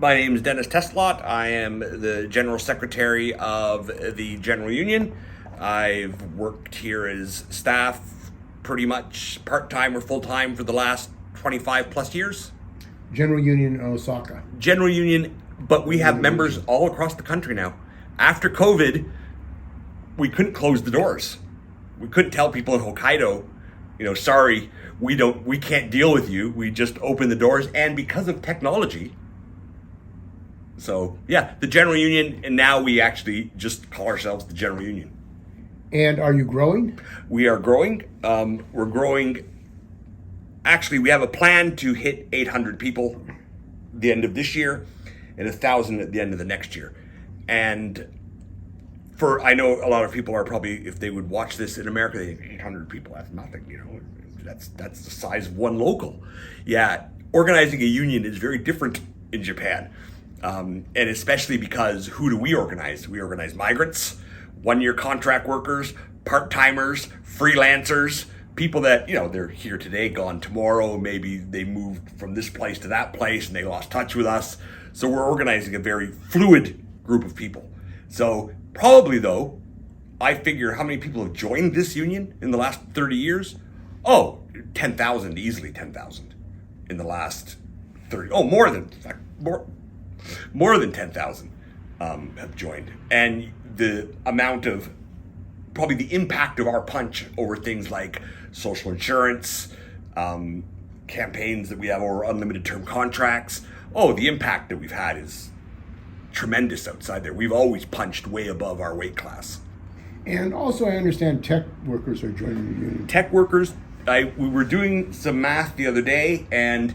My name is Dennis Tesolat. I am the General Secretary of the General Union. I've worked here as staff pretty much part-time or full-time for the last 25 plus years. General Union in Osaka. General Union, but we have members all across the country now. After COVID, we couldn't close the doors. We couldn't tell people in Hokkaido, sorry, we can't deal with you. We just opened the doors, and because of technology. So yeah, the General Union, and now we actually just call ourselves the General Union. And are you growing? We are growing. We're growing. Actually, we have a plan to hit 800 people at the end of this year and 1,000 at the end of the next year. And I know a lot of people are probably, if they would watch this in America, they think 800 people, that's nothing, that's the size of one local. Yeah, organizing a union is very different in Japan. And especially because who do we organize? We organize migrants, one-year contract workers, part-timers, freelancers, people that, they're here today, gone tomorrow. Maybe they moved from this place to that place and they lost touch with us. So we're organizing a very fluid group of people. So probably though, I figure how many people have joined this union in the last 30 years? Oh, 10,000, easily 10,000 in the last 30. Oh, more than 10,000 have joined. And the amount of, probably the impact of our punch over things like social insurance, campaigns that we have over unlimited term contracts. Oh, the impact that we've had is tremendous outside there. We've always punched way above our weight class. And also I understand tech workers are joining the union. Tech workers, we were doing some math the other day, and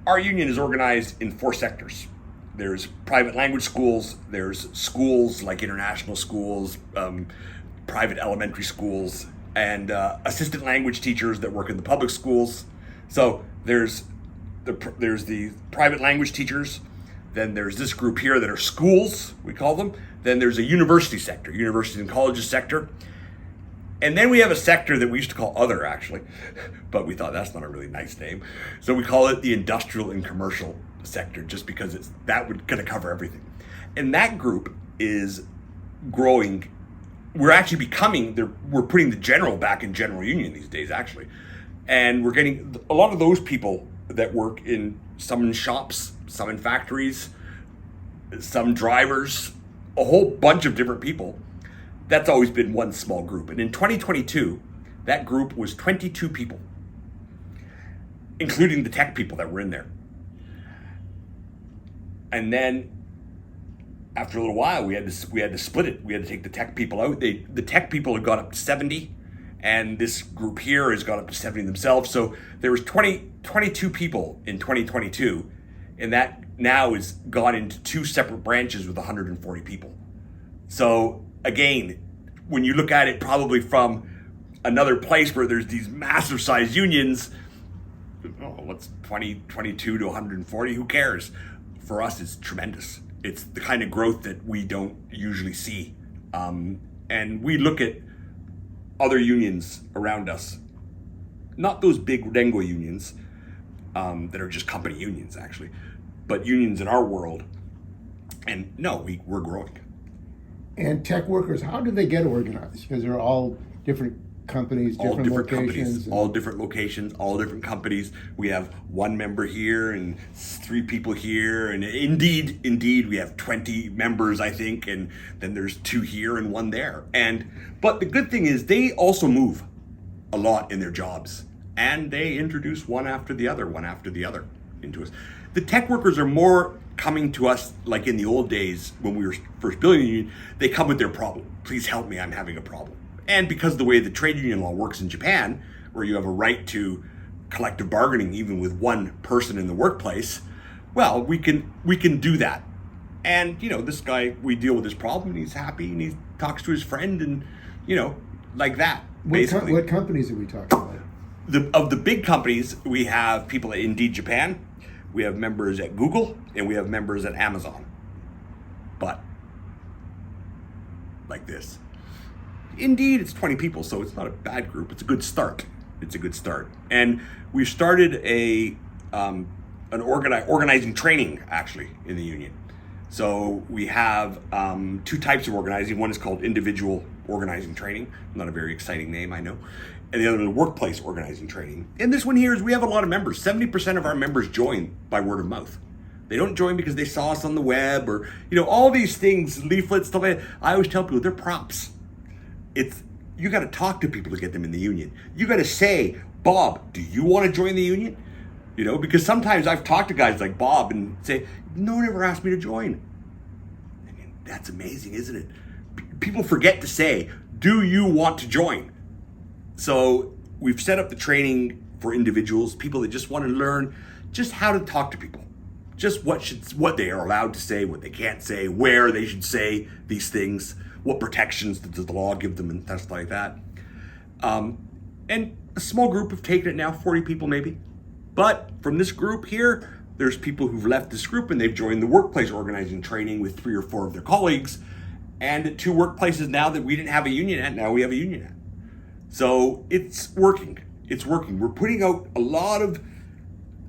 our union is organized in 4 sectors. There's private language schools, there's schools like international schools, private elementary schools, and assistant language teachers that work in the public schools. So there's the private language teachers, then there's this group here that are schools, we call them. Then there's a university sector, universities and colleges sector. And then we have a sector that we used to call other, actually, but we thought that's not a really nice name. So we call it the industrial and commercial sector, just because that would kind of cover everything. And that group is growing. We're actually we're putting the general back in General Union these days, actually. And we're getting a lot of those people that work some in shops, some in factories, some drivers, a whole bunch of different people. That's always been one small group. And in 2022, that group was 22 people, including the tech people that were in there. And then after a little while, we had to split it. We had to take the tech people out. The tech people had gone up to 70, and this group here has gone up to 70 themselves. So there was 22 people in 2022, and that now is gone into 2 separate branches with 140 people. So again, when you look at it probably from another place where there's these massive size unions, what's 22 to 140? Who cares? For us, it's tremendous. It's the kind of growth that we don't usually see. And we look at other unions around us, not those big Denko unions that are just company unions, actually, but unions in our world. And no, we're growing. And tech workers, how do they get organized? Because they're all different companies, different locations. All different locations, all different companies. We have 1 member here and 3 people here. And indeed, we have 20 members, I think. And then there's 2 here and 1 there. But the good thing is they also move a lot in their jobs. And they introduce one after the other into us. The tech workers are more coming to us like in the old days when we were first building a union. They come with their problem. Please help me, I'm having a problem. And because of the way the trade union law works in Japan, where you have a right to collective bargaining even with 1 person in the workplace, well, we can do that. And this guy, we deal with his problem and he's happy and he talks to his friend and like that. Basically. What companies are we talking about? Of the big companies, we have people at Indeed Japan, we have members at Google, and we have members at Amazon. But like this. Indeed, it's 20 people, so it's not a bad group. It's a good start. And we started a organizing training actually in the union. So we have two types of organizing. One is called individual organizing training. Not a very exciting name, I know. And the other is workplace organizing training. And this one here is we have a lot of members. 70% of our members join by word of mouth. They don't join because they saw us on the web or, all these things, leaflets, stuff like that. I always tell people they're props. You got to talk to people to get them in the union. You got to say, Bob, do you want to join the union? Because sometimes I've talked to guys like Bob and say, no one ever asked me to join. I mean, that's amazing, isn't it? People forget to say, do you want to join? So we've set up the training for individuals, people that just want to learn just how to talk to people. Just what they are allowed to say, what they can't say, where they should say these things, what protections does the law give them, and stuff like that. And a small group have taken it now, 40 people maybe. But from this group here, there's people who've left this group and they've joined the workplace organizing training with 3 or 4 of their colleagues. And at 2 workplaces now that we didn't have a union at, now we have a union at. So it's working. It's working. We're putting out a lot of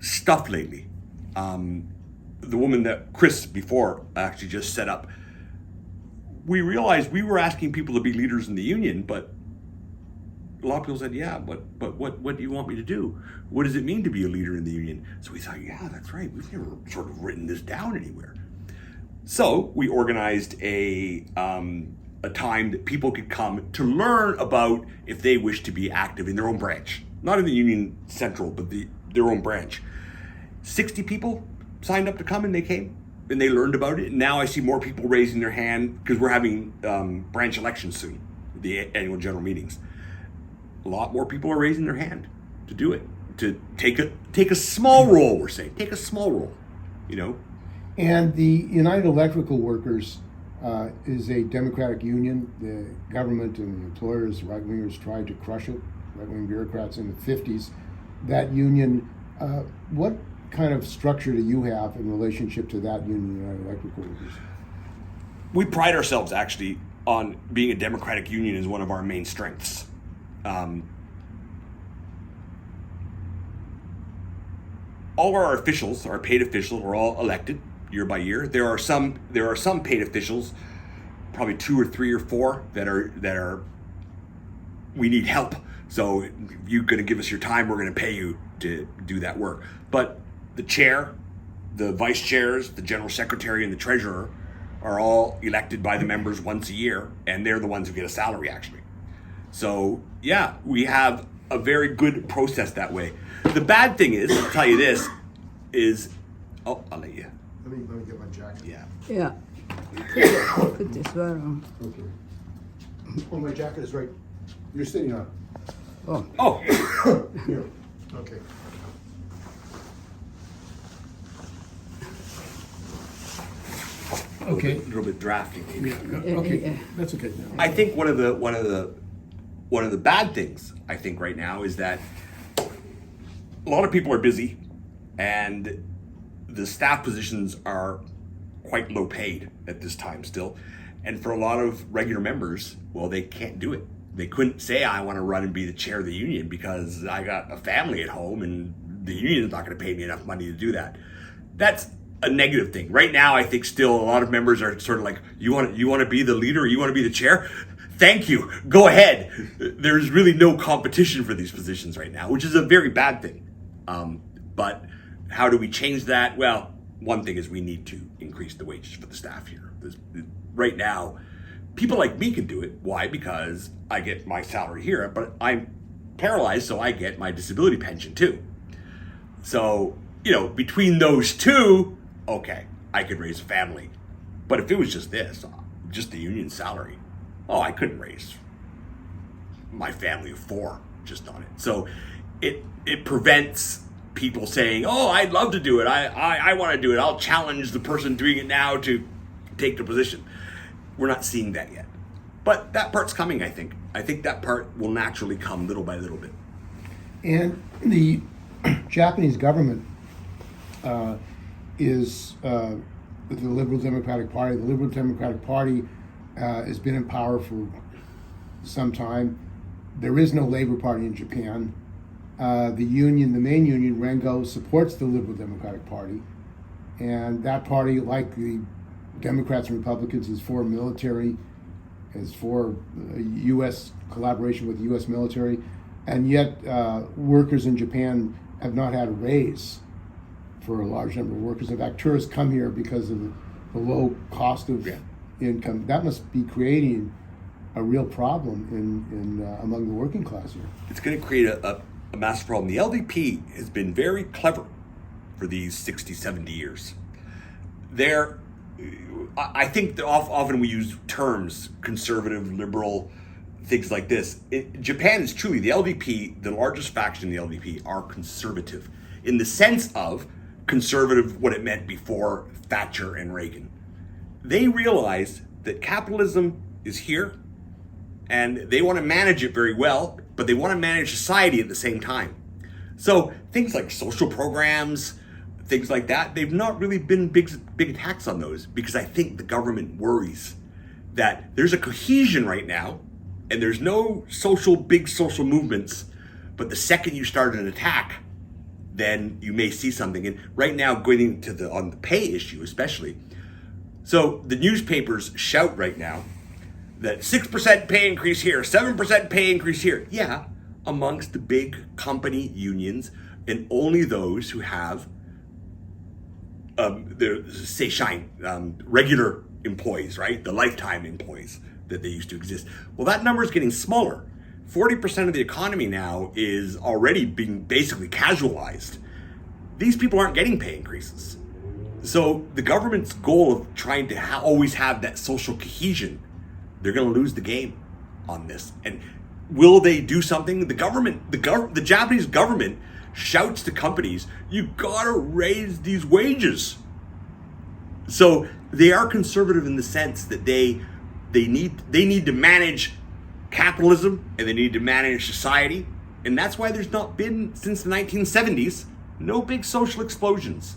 stuff lately. The woman that Chris before actually just set up, we realized we were asking people to be leaders in the union, but a lot of people said, yeah, but what do you want me to do? What does it mean to be a leader in the union? So we thought, yeah, that's right. We've never sort of written this down anywhere. So we organized a time that people could come to learn about if they wish to be active in their own branch. Not in the union central, but their own branch. 60 people signed up to come and they came and they learned about it. And now I see more people raising their hand because we're having branch elections soon, the annual general meetings. A lot more people are raising their hand to do it, to take a small role, we're saying. Take a small role, And the United Electrical Workers is a democratic union. The government and the employers, right-wingers, tried to crush it, right-wing bureaucrats in the 50s. That union, what kind of structure do you have in relationship to that union, United Electrical Workers? We pride ourselves actually on being a democratic union as one of our main strengths. All of our officials, our paid officials, are all elected year by year. There are some paid officials, probably 2 or 3 or 4 that are we need help. So if you're going to give us your time, we're going to pay you to do that work. But the chair, the vice chairs, the general secretary, and the treasurer are all elected by the members once a year, and they're the ones who get a salary actually. So yeah, we have a very good process that way. The bad thing is, I'll tell you this, I'll let you. Let me get my jacket. Yeah. Yeah. Put this right on. Okay. Oh, my jacket is right. You're sitting on it. Oh. Here. Okay. Okay. A little bit drafty maybe. Yeah. Okay. That's okay. I think one of the bad things I think right now is that a lot of people are busy and the staff positions are quite low paid at this time still. And for a lot of regular members, well, they can't do it. They couldn't say, I want to run and be the chair of the union because I got a family at home and the union is not going to pay me enough money to do that. That's a negative thing. Right now, I think still a lot of members are sort of like, you want to be the leader or you want to be the chair? Thank you. Go ahead. There's really no competition for these positions right now, which is a very bad thing. But how do we change that? Well, one thing is we need to increase the wages for the staff here. Right now, people like me can do it. Why? Because I get my salary here, but I'm paralyzed, so I get my disability pension too. So, between those two, okay, I could raise a family. But if it was just this, just the union salary, I couldn't raise my family of 4 just on it. So it prevents people saying, I'd love to do it. I want to do it. I'll challenge the person doing it now to take the position. We're not seeing that yet. But that part's coming, I think. I think that part will naturally come little by little bit. And the Japanese government is the Liberal Democratic Party. The Liberal Democratic Party has been in power for some time. There is no Labor Party in Japan. the union, the main union, Rengo, supports the Liberal Democratic Party. And that party, like the Democrats and Republicans, is for military, is for U.S. collaboration with the U.S. military. And yet workers in Japan have not had a raise for a large number of workers. In fact, tourists come here because of the low cost of income. That must be creating a real problem in among the working class here. It's going to create a massive problem. The LDP has been very clever for these 60, 70 years. I think that often we use terms, conservative, liberal, things like this. Japan is truly, the LDP, the largest faction in the LDP, are conservative in the sense of conservative, what it meant before Thatcher and Reagan. They realized that capitalism is here and they want to manage it very well, but they want to manage society at the same time. So things like social programs, things like that, they've not really been big attacks on those, because I think the government worries that there's a cohesion right now and there's no big social movements, but the second you start an attack, then you may see something. And right now, going into on the pay issue especially, so the newspapers shout right now that 6% pay increase here, 7% pay increase here. Yeah, amongst the big company unions, and only those who have regular employees, right? The lifetime employees that they used to exist. Well, that number is getting smaller. 40% of the economy now is already being basically casualized. These people aren't getting pay increases. So the government's goal of trying to always have that social cohesion, they're going to lose the game on this. And will they do something? The Japanese government shouts to companies, you gotta raise these wages. So they are conservative in the sense that they need to manage capitalism and they need to manage society. And that's why there's not been, since the 1970s, no big social explosions.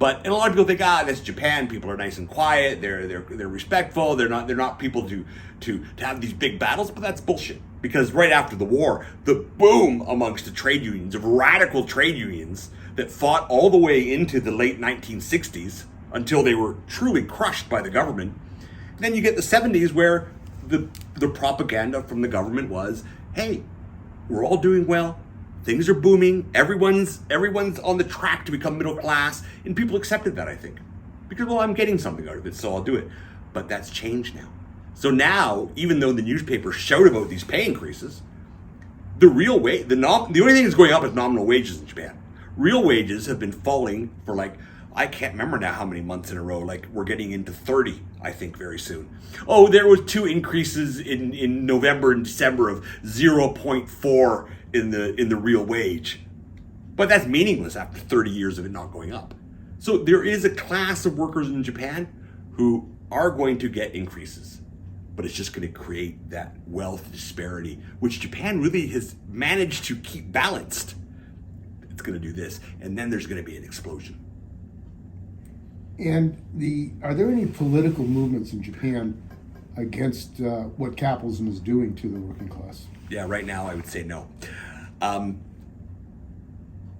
And a lot of people think, that's Japan. People are nice and quiet. They're respectful. They're not people to have these big battles. But that's bullshit. Because right after the war, the boom amongst the trade unions, of radical trade unions that fought all the way into the late 1960s until they were truly crushed by the government. And then you get the 70s where the propaganda from the government was, hey, we're all doing well. Things are booming. Everyone's on the track to become middle class. And people accepted that, I think. Because, well, I'm getting something out of it, so I'll do it. But that's changed now. So now, even though the newspapers shout about these pay increases, the only thing that's going up is nominal wages in Japan. Real wages have been falling for I can't remember now how many months in a row. We're getting into 30, I think, very soon. Oh, there was 2 increases in November and December of 0.4 in the real wage. But that's meaningless after 30 years of it not going up. So there is a class of workers in Japan who are going to get increases. But it's just going to create that wealth disparity, which Japan really has managed to keep balanced. It's going to do this, and then there's going to be an explosion. And are there any political movements in Japan against what capitalism is doing to the working class? Yeah, right now I would say no.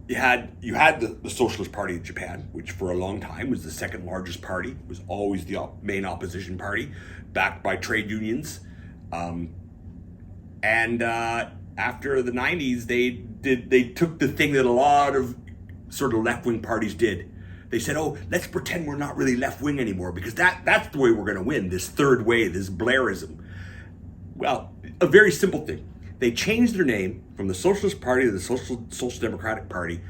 You had the Socialist Party of Japan, which for a long time was the second largest party, was always the main opposition party, backed by trade unions. And after the 90s, they took the thing that a lot of sort of left-wing parties did. They said, oh, let's pretend we're not really left-wing anymore, because that's the way we're going to win, this third way, this Blairism. Well, a very simple thing. They changed their name from the Socialist Party to the Social Democratic Party,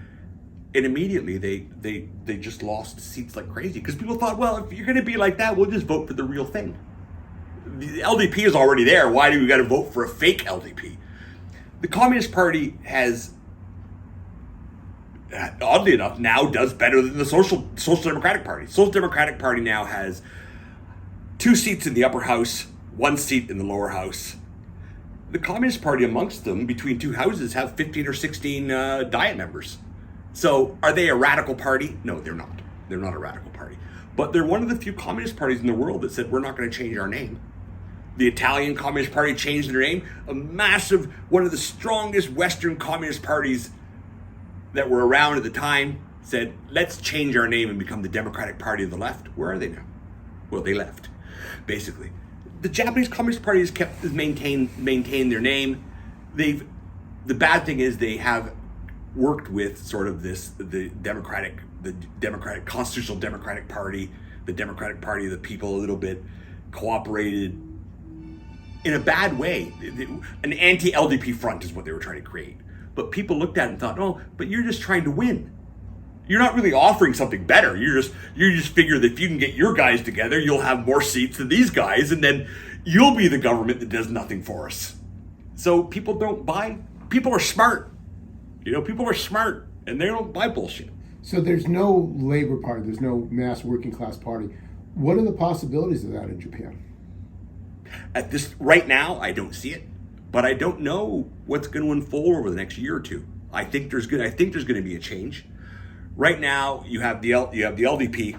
and immediately they just lost seats like crazy, because people thought, well, if you're going to be like that, we'll just vote for the real thing. The LDP is already there. Why do we got to vote for a fake LDP? The Communist Party has, oddly enough, now does better than the Social Democratic Party. Social Democratic Party now has 2 seats in the upper house, 1 seat in the lower house. The Communist Party amongst them, between 2 houses, have 15 or 16 Diet members. So are they a radical party? No, they're not. They're not a radical party. But they're one of the few communist parties in the world that said, we're not going to change our name. The Italian Communist Party changed their name. A massive, one of the strongest Western communist parties that were around at the time said, let's change our name and become the Democratic Party of the Left. Where are they now? Well, they left, basically. The Japanese Communist Party has maintained their name. The bad thing is they have worked with sort of the Constitutional Democratic Party, the Democratic Party of the People a little bit, cooperated in a bad way. An anti-LDP front is what they were trying to create. But people looked at it and thought, oh, but you're just trying to win. You're not really offering something better. You just figure that if you can get your guys together, you'll have more seats than these guys, and then you'll be the government that does nothing for us. So people don't buy. People are smart. People are smart, and they don't buy bullshit. So there's no labor party. There's no mass working class party. What are the possibilities of that in Japan? At this right now, I don't see it, but I don't know what's going to unfold over the next year or two. I think there's going to be a change. Right now, you have the LDP.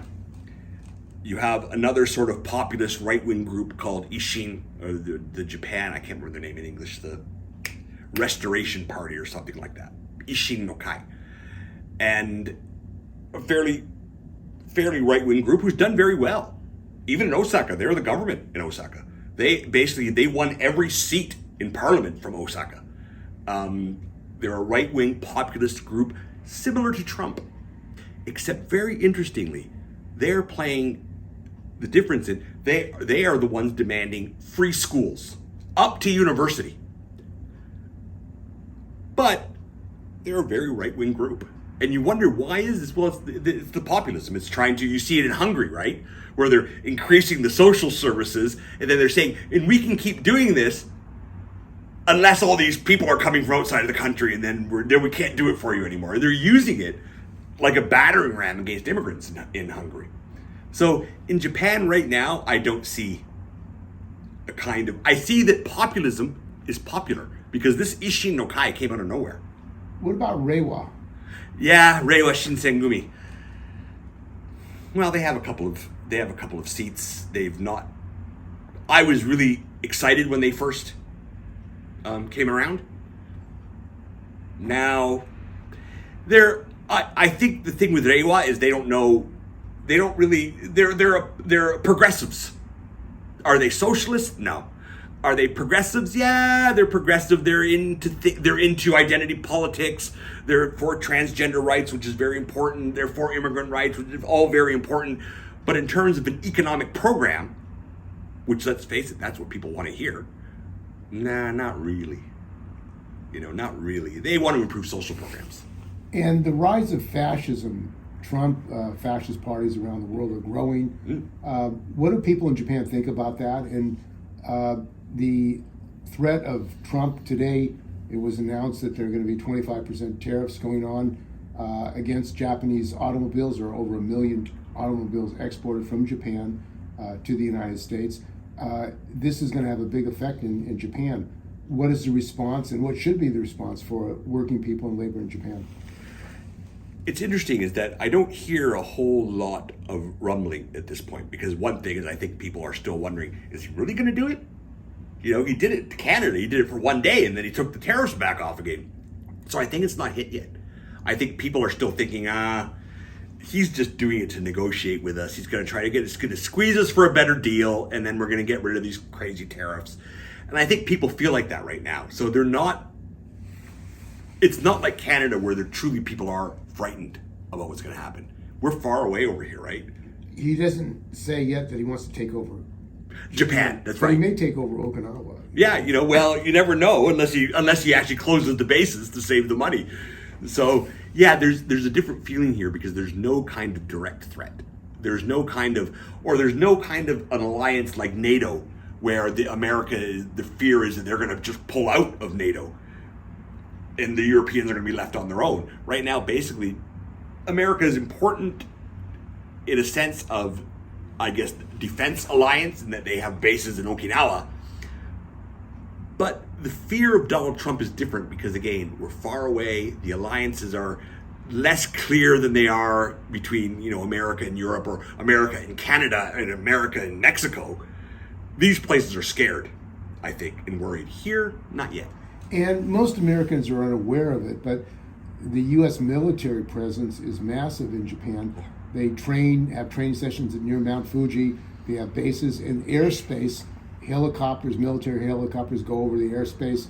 You have another sort of populist right-wing group called Ishin, or the Japan. I can't remember the name in English. The Restoration Party or something like that. Ishin no Kai, and a fairly right-wing group who's done very well. Even in Osaka, they're the government in Osaka. They won every seat in parliament from Osaka. They're a right-wing populist group similar to Trump, except very interestingly, they're playing the difference in they are the ones demanding free schools up to university. But they're a very right-wing group. And you wonder, why is this? Well, it's the populism. It's trying to, you see it in Hungary, right? Where they're increasing the social services, and then they're saying, and we can keep doing this unless all these people are coming from outside of the country, and then we can't do it for you anymore. And they're using it like a battering ram against immigrants in Hungary. So in Japan right now, I don't see I see that populism is popular, because this Ishin no Kai came out of nowhere. What about Reiwa? Yeah, Reiwa Shinsengumi. Well, they have a couple of seats. They've not. I was really excited when they first came around. Now, I think the thing with Reiwa is they don't know. They don't really. They're progressives. Are they socialists? No. Are they progressives? Yeah, they're progressive. They're into identity politics. They're for transgender rights, which is very important. They're for immigrant rights, which is all very important. But in terms of an economic program, which, let's face it, that's what people want to hear. Nah, not really. Not really. They want to improve social programs. And the rise of fascism, Trump, fascist parties around the world are growing. What do people in Japan think about that? And the threat of Trump today, it was announced that there are going to be 25% tariffs going on against Japanese automobiles. There are over 1 million automobiles exported from Japan to the United States. This is going to have a big effect in Japan. What is the response, and what should be the response for working people and labor in Japan? It's interesting is that I don't hear a whole lot of rumbling at this point, because one thing is I think people are still wondering, is he really going to do it? He did it to Canada. He did it for one day, and then he took the tariffs back off again. So I think it's not hit yet. I think people are still thinking, he's just doing it to negotiate with us. He's going to squeeze us for a better deal, and then we're going to get rid of these crazy tariffs. And I think people feel like that right now. So it's not like Canada where people are frightened about what's going to happen. We're far away over here, right? He doesn't say yet that he wants to take over Japan. That's but right. He may take over Okinawa. Yeah, well, you never know unless he actually closes the bases to save the money. So yeah, there's a different feeling here because there's no kind of direct threat. There's no kind of an alliance like NATO where the fear is that they're going to just pull out of NATO and the Europeans are going to be left on their own. Right now, basically, America is important in a sense of, I guess, defense alliance, and that they have bases in Okinawa. But the fear of Donald Trump is different because, again, we're far away. The alliances are less clear than they are between, America and Europe, or America and Canada, and America and Mexico. these places are scared, I think, and worried. Here, not yet. And most Americans are unaware of it, but the U.S. military presence is massive in Japan. They have training sessions near Mount Fuji. They have bases in airspace. Helicopters, military helicopters go over the airspace.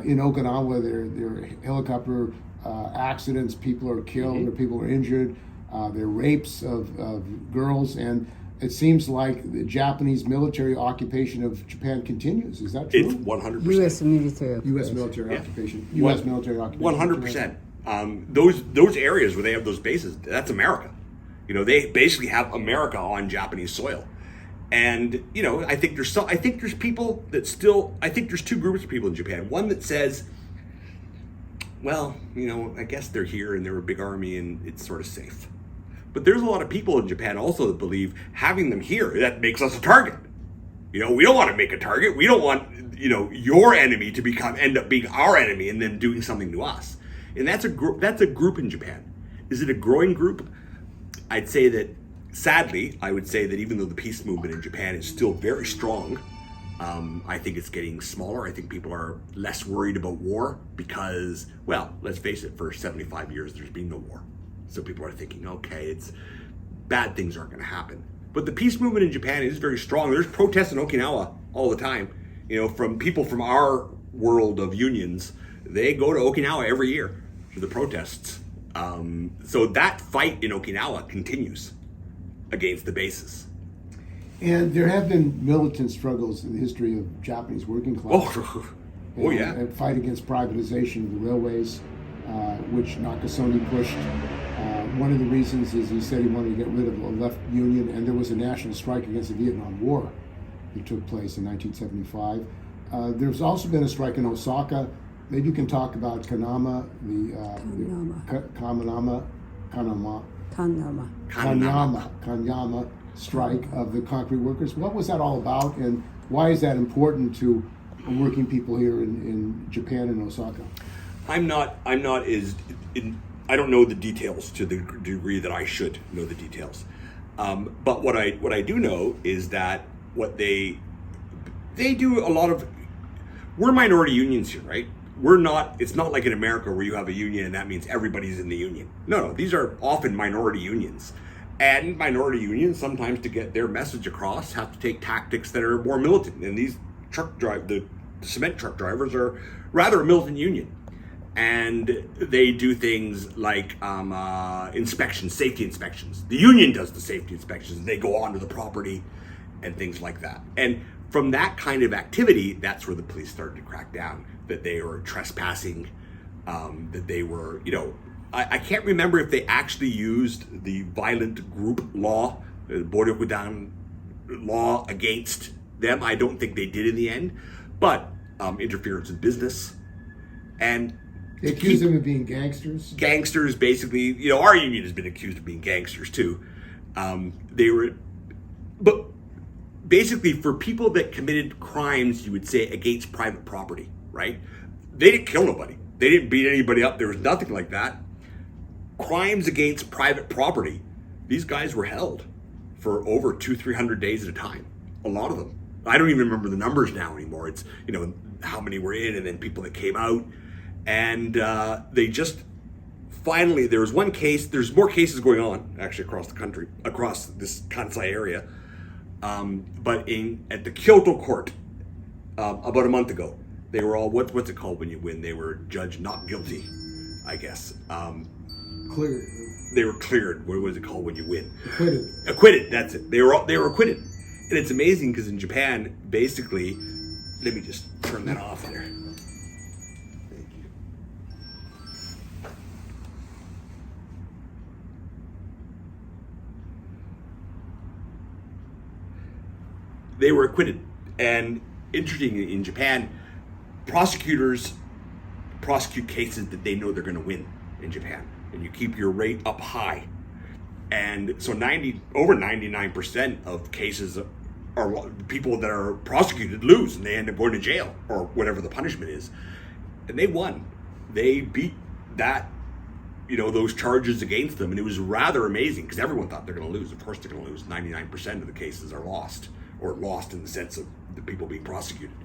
In Okinawa, there are helicopter accidents. People are killed or people are injured. There are rapes of girls, and it seems like the Japanese military occupation of Japan continues. Is that true? It's 100%. U.S. military. U.S. military occupation. U.S. military occupation. 100%. Those areas where they have those bases, that's America. They basically have America on Japanese soil. And I think there's people that still. I think there's two groups of people in Japan. One that says, well, I guess they're here and they're a big army and it's sort of safe. But there's a lot of people in Japan also that believe having them here, that makes us a target. We don't want to make a target. We don't want your enemy to end up being our enemy and then doing something to us. And that's a group in Japan. Is it a growing group? I'd say that. Sadly, I would say that even though the peace movement in Japan is still very strong, I think it's getting smaller. I think people are less worried about war because, well, let's face it, for 75 years there's been no war. So people are thinking, okay, bad things aren't going to happen. But the peace movement in Japan is very strong. There's protests in Okinawa all the time. From people from our world of unions, they go to Okinawa every year for the protests. So that fight in Okinawa continues against the bases. And there have been militant struggles in the history of Japanese working class. Yeah. A fight against privatization of the railways, which Nakasone pushed. One of the reasons is he said he wanted to get rid of a left union, and there was a national strike against the Vietnam War that took place in 1975. There's also been a strike in Osaka. Maybe you can talk about Kanama, Kanyama strike of the concrete workers. What was that all about, and why is that important to working people here in Japan and Osaka? I don't know the details to the degree that I should know the details. But what I do know is that what they do a lot of. We're minority unions here, right? It's not like in America where you have a union and that means everybody's in the union. No, these are often minority unions. And minority unions, sometimes to get their message across, have to take tactics that are more militant. And these the cement truck drivers are rather a militant union. And they do things like inspections, safety inspections. The union does the safety inspections. They go onto the property and things like that. And from that kind of activity, that's where the police started to crack down, that they were trespassing, that they were, I can't remember if they actually used the violent group law, the Boryokudan law against them. I don't think they did in the end, but interference in business. And they accuse them of being gangsters? Gangsters, basically. Our union has been accused of being gangsters too. But basically, for people that committed crimes, you would say, against private property, right? They didn't kill nobody. They didn't beat anybody up. There was nothing like that. Crimes against private property, these guys were held for over 200-300 days at a time. A lot of them. I don't even remember the numbers now anymore. It's, how many were in and then people that came out. And they just, finally, there was one case, there's more cases going on, actually, across the country, across this Kansai area. But at the Kyoto court, about a month ago, they were all, what's it called when you win? They were judged not guilty, I guess. Cleared. They were cleared. What was it called when you win? Acquitted. Acquitted, that's it. They were acquitted. And it's amazing because in Japan, basically, let me just turn that off here. Thank you. They were acquitted. And interesting, in Japan, prosecutors prosecute cases that they know they're going to win in Japan. And you keep your rate up high. And so over 99% of cases are people that are prosecuted lose and they end up going to jail or whatever the punishment is. And they won. They beat that, those charges against them. And it was rather amazing because everyone thought they're going to lose. Of course they're going to lose. 99% of the cases are lost or lost in the sense of the people being prosecuted.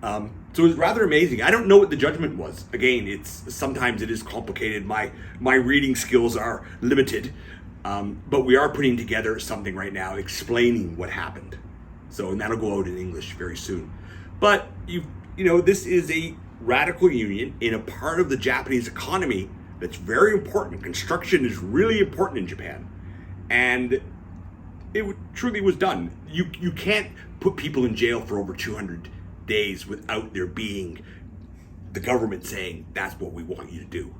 So it was rather amazing. I don't know what the judgment was. Again, sometimes it is complicated. My reading skills are limited, but we are putting together something right now explaining what happened. So, and that'll go out in English very soon. But this is a radical union in a part of the Japanese economy that's very important. Construction is really important in Japan, and it truly was done. You can't put people in jail for over 200 days without there being the government saying that's what we want you to do.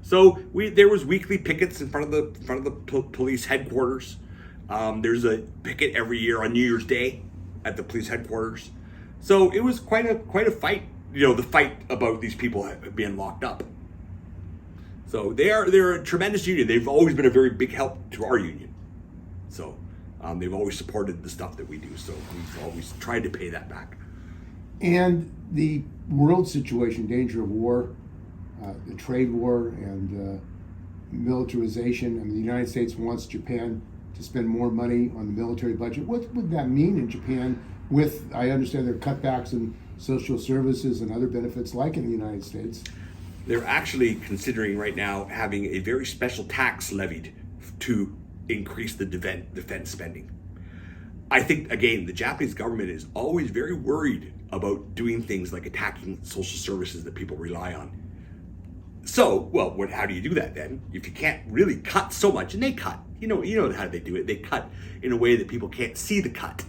So there was weekly pickets in front of the police headquarters. There's a picket every year on New Year's Day at the police headquarters. So it was quite a fight. The fight about these people being locked up. So they're a tremendous union. They've always been a very big help to our union. So they've always supported the stuff that we do. So we've always tried to pay that back. And the world situation, danger of war, the trade war and militarization, and the United States wants Japan to spend more money on the military budget. What would that mean in Japan with, I understand there are cutbacks in social services and other benefits like in the United States? They're actually considering right now having a very special tax levied to increase the defense spending. I think, again, the Japanese government is always very worried about doing things like attacking social services that people rely on. So, how do you do that then? If you can't really cut so much, and they cut, you know how they do it. They cut in a way that people can't see the cut.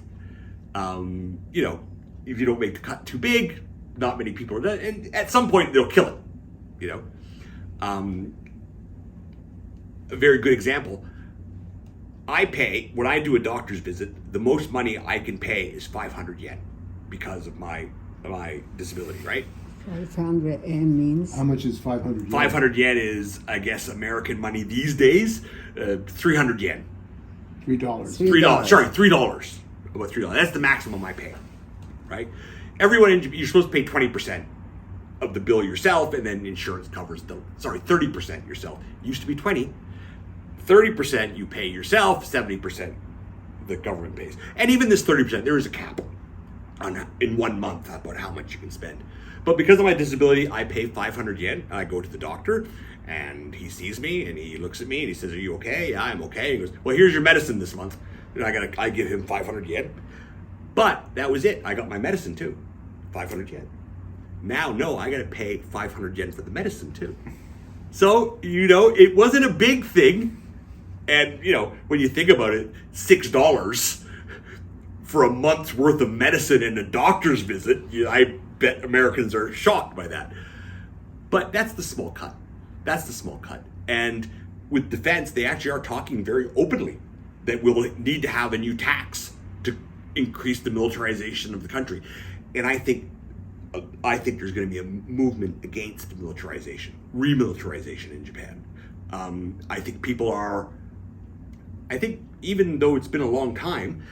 If you don't make the cut too big, not many people are done, and at some point they'll kill it. A very good example. I pay, when I do a doctor's visit, the most money I can pay is 500 yen because of my disability, right? 500 yen means? How much is 500 yen? 500 yen is, I guess, American money these days. 300 yen. $3. $3. Sorry, $3. About $3. That's the maximum I pay, right? Everyone in Japan, you're supposed to pay 20% of the bill yourself, and then insurance covers 30% yourself. It used to be 20. 30% you pay yourself, 70% the government pays. And even this 30%, there is a cap in 1 month about how much you can spend. But because of my disability, I pay 500 yen. I go to the doctor, and he sees me, and he looks at me, and he says, "Are you okay?" "Yeah, I'm okay." He goes, "Well, here's your medicine this month." And I give him 500 yen. But that was it. I got my medicine too, 500 yen. Now, no, I got to pay 500 yen for the medicine too. So, it wasn't a big thing. And, when you think about it, $6 for a month's worth of medicine and a doctor's visit, I bet Americans are shocked by that. But that's the small cut. And with defense, they actually are talking very openly that we'll need to have a new tax to increase the militarization of the country. And I think there's going to be a movement against militarization, remilitarization in Japan. I think even though it's been a long time,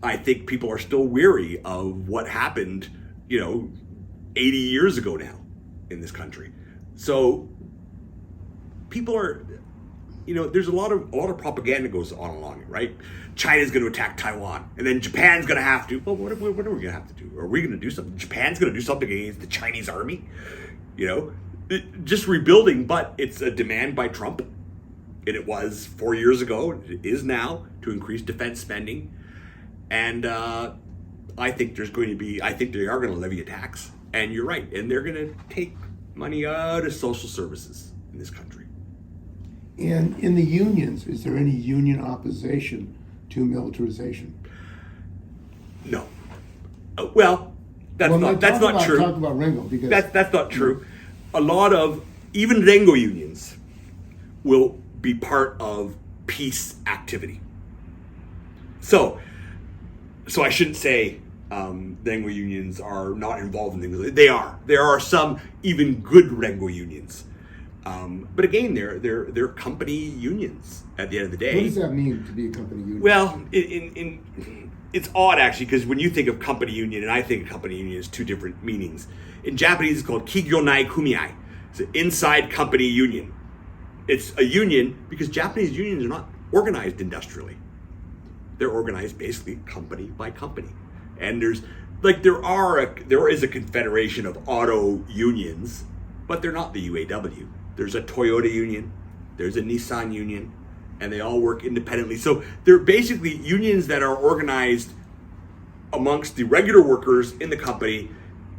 I think people are still weary of what happened, 80 years ago now in this country. So people are, there's a lot of propaganda goes on along it, right? China's going to attack Taiwan, and then Japan's going to have to. Well, what are we going to have to do? Are we going to do something? Japan's going to do something against the Chinese army, just rebuilding. But it's a demand by Trump, and it was 4 years ago. And it is now to increase defense spending, and I think they are going to levy a tax. And you're right, and they're going to take money out of social services in this country. And in the unions, is there any union opposition to militarization? No. That's not true. Talk about Rengo, because that's not true. A lot of even Rengo unions will be part of peace activity. So I shouldn't say Rengo unions are not involved in things. They are. There are some even good Rengo unions. But again, they're company unions at the end of the day. What does that mean to be a company union? Well, it's odd actually, because when you think of company union and I think of company union, it's two different meanings. In Japanese, it's called Kigyonai Kumiai. It's an inside company union. It's a union because Japanese unions are not organized industrially. They're organized basically company by company. And there is a confederation of auto unions, but they're not the UAW. There's a Toyota union, there's a Nissan union, and they all work independently. So they're basically unions that are organized amongst the regular workers in the company,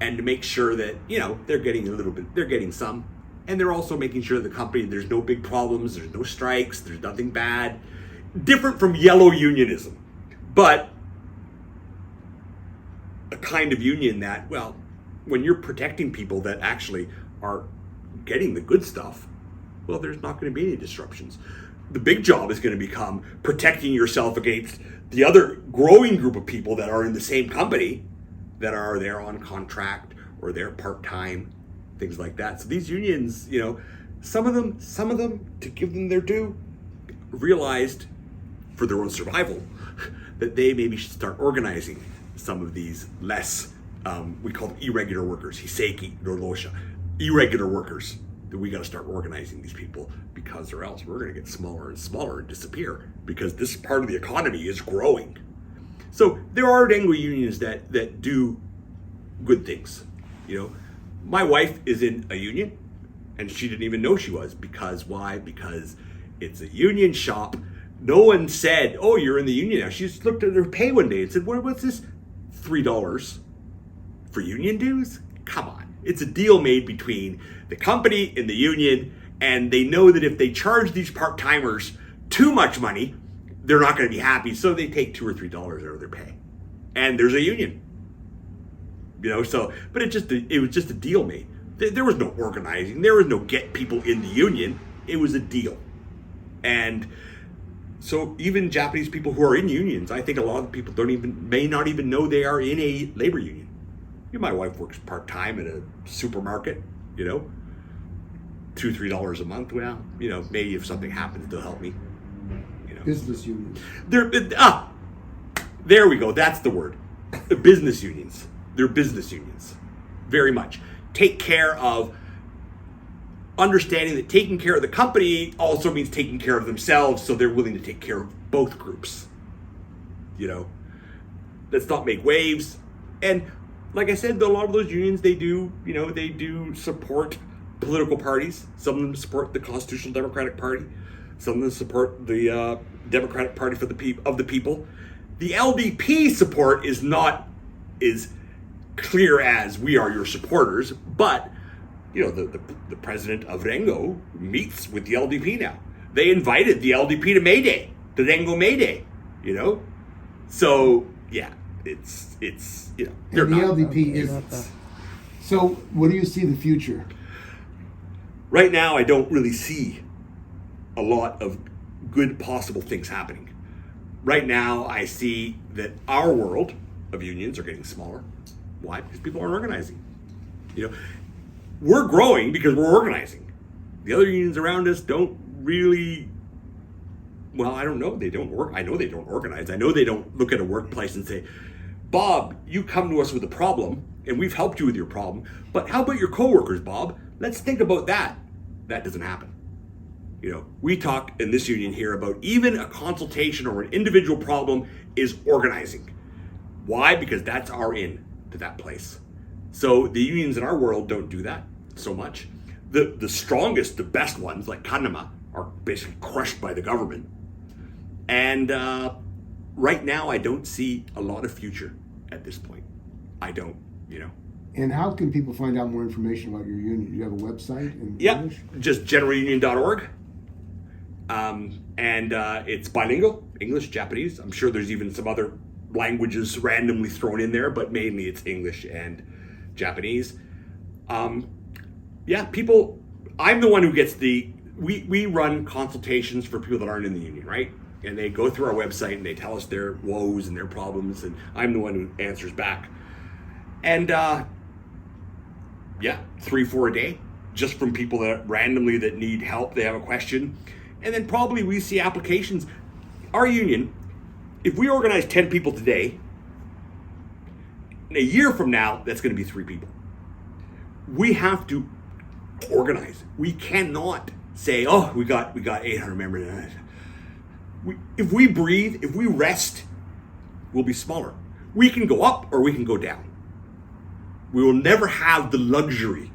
and to make sure that, they're getting some. And they're also making sure the company, there's no big problems, there's no strikes, there's nothing bad. Different from yellow unionism, but a kind of union that, when you're protecting people that actually are getting the good stuff, there's not going to be any disruptions. The big job is going to become protecting yourself against the other growing group of people that are in the same company that are there on contract or they're part-time, things like that. So these unions, some of them, to give them their due, realized for their own survival that they maybe should start organizing some of these less, we call them irregular workers, hiseki, norosha, irregular workers, that we got to start organizing these people, because or else we're going to get smaller and smaller and disappear, because this part of the economy is growing. So there are Denko unions that do good things. My wife is in a union, and she didn't even know she was, because why? Because it's a union shop. No one said, "Oh, you're in the union now." She just looked at her pay one day and said, "What's this? $3 for union dues? Come on." It's a deal made between the company and the union, and they know that if they charge these part-timers too much money, they're not going to be happy, so they take $2 or $3 out of their pay. And there's a union. But it was just a deal made. There was no organizing. There was no get people in the union. It was a deal. And so even Japanese people who are in unions, I think a lot of people may not even know they are in a labor union. My wife works part-time at a supermarket, $2, $3 a month. Well, maybe if something happens, they'll help me. Business unions. There we go. That's the word. The business unions. They're business unions. Very much. Take care of, understanding that taking care of the company also means taking care of themselves, so they're willing to take care of both groups. Let's not make waves. And like I said, a lot of those unions, they do support political parties. Some of them support the Constitutional Democratic Party. Some of them support the Democratic Party of the People. The LDP support is not as clear as we are your supporters, but the president of Denko meets with the LDP now. They invited the LDP to May Day, the Denko May Day, So yeah, it's and the LDP isn't. So what do you see the future? Right now, I don't really see a lot of good possible things happening. Right now, I see that our world of unions are getting smaller. Why? Because people aren't organizing. We're growing because we're organizing. The other unions around us don't really, I don't know. They don't work. I know they don't organize. I know they don't look at a workplace and say, "Bob, you come to us with a problem and we've helped you with your problem, but how about your coworkers, Bob? Let's think about that." That doesn't happen. We talk in this union here about even a consultation or an individual problem is organizing. Why? Because that's our in to that place. So the unions in our world don't do that so much. The strongest, the best ones, like Kanama, are basically crushed by the government. And right now, I don't see a lot of future at this point. I don't, And how can people find out more information about your union? Do you have a website in English? Just generalunion.org. And it's bilingual, English, Japanese. I'm sure there's even some other languages randomly thrown in there, but mainly it's English and Japanese. People, I'm the one who gets we run consultations for people that aren't in the union, right? And they go through our website and they tell us their woes and their problems, and I'm the one who answers back. And 3-4 a day, just from people that randomly that need help, they have a question. And then probably we see applications. Our union, if we organize 10 people today, in a year from now, that's going to be 3 people. We have to organize. We cannot say, "Oh, we got 800 members." If we breathe, if we rest will be smaller. We can go up or we can go down. We will never have the luxury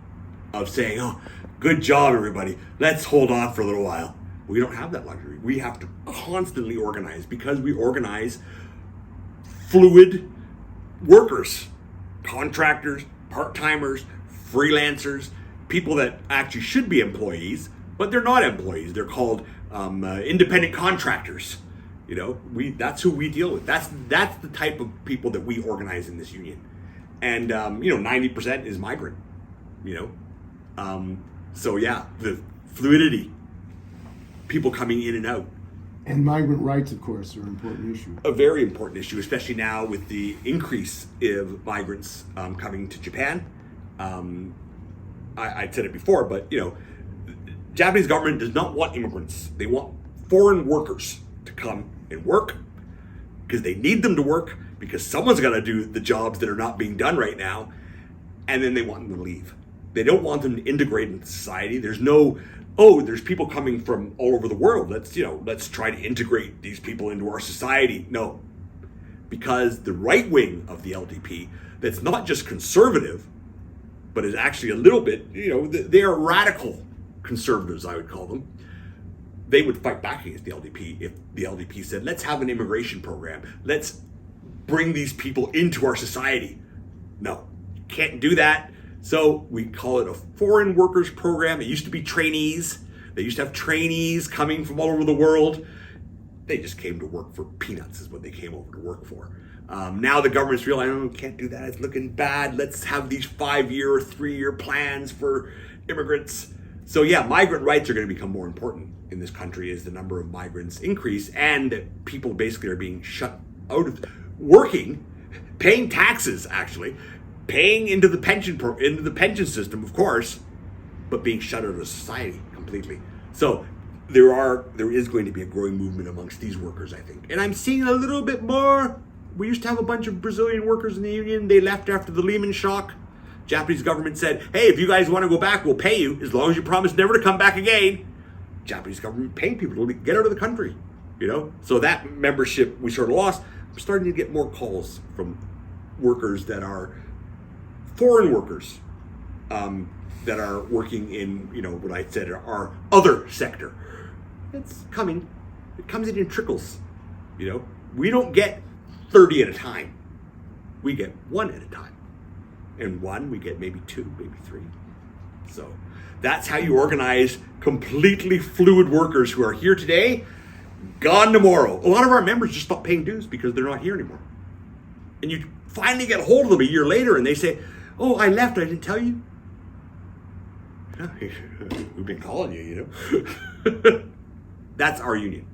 of saying, oh, good job, everybody. Let's hold on for a little while. We don't have that luxury. We have to constantly organize because we organize fluid workers, contractors, part-timers, freelancers, people that actually should be employees, but they're not employees. They're called independent contractors. You know, that's who we deal with. That's the type of people that we organize in this union. And 90% is migrant. So yeah, the fluidity, people coming in and out. And migrant rights, of course, are an important issue. A very important issue, especially now with the increase of migrants coming to Japan. I said it before, but the Japanese government does not want immigrants. They want foreign workers to come and work because they need them to work because someone's got to do the jobs that are not being done right now, and then they want them to leave. They don't want them to integrate into society. There's no, there's people coming from all over the world. Let's try to integrate these people into our society. No, because the right wing of the LDP, that's not just conservative, but is actually a little bit, they are radical conservatives, I would call them. They would fight back against the LDP if the LDP said, let's have an immigration program. Let's bring these people into our society. No, can't do that. So we call it a foreign workers program. It used to be trainees. They used to have trainees coming from all over the world. They just came to work for peanuts is what they came over to work for. Now the government's realizing, can't do that. It's looking bad. Let's have these 5-year or 3-year plans for immigrants. So yeah, migrant rights are going to become more important in this country as the number of migrants increase and people basically are being shut out of working, paying taxes actually, paying into the pension system, of course, but being shut out of society completely. So there is going to be a growing movement amongst these workers, I think. And I'm seeing a little bit more. We used to have a bunch of Brazilian workers in the union. They left after the Lehman shock. Japanese government said, hey, if you guys want to go back, we'll pay you as long as you promise never to come back again. Japanese government paying people to get out of the country, So that membership we sort of lost. I'm starting to get more calls from workers that are foreign workers that are working in, what I said, our other sector. It's coming. It comes in trickles, We don't get 30 at a time. We get 1 at a time. And 1, we get maybe 2, maybe 3. So that's how you organize completely fluid workers who are here today, gone tomorrow. A lot of our members just stop paying dues because they're not here anymore. And you finally get a hold of them a year later and they say, oh, I left, I didn't tell you. We've been calling you, That's our union.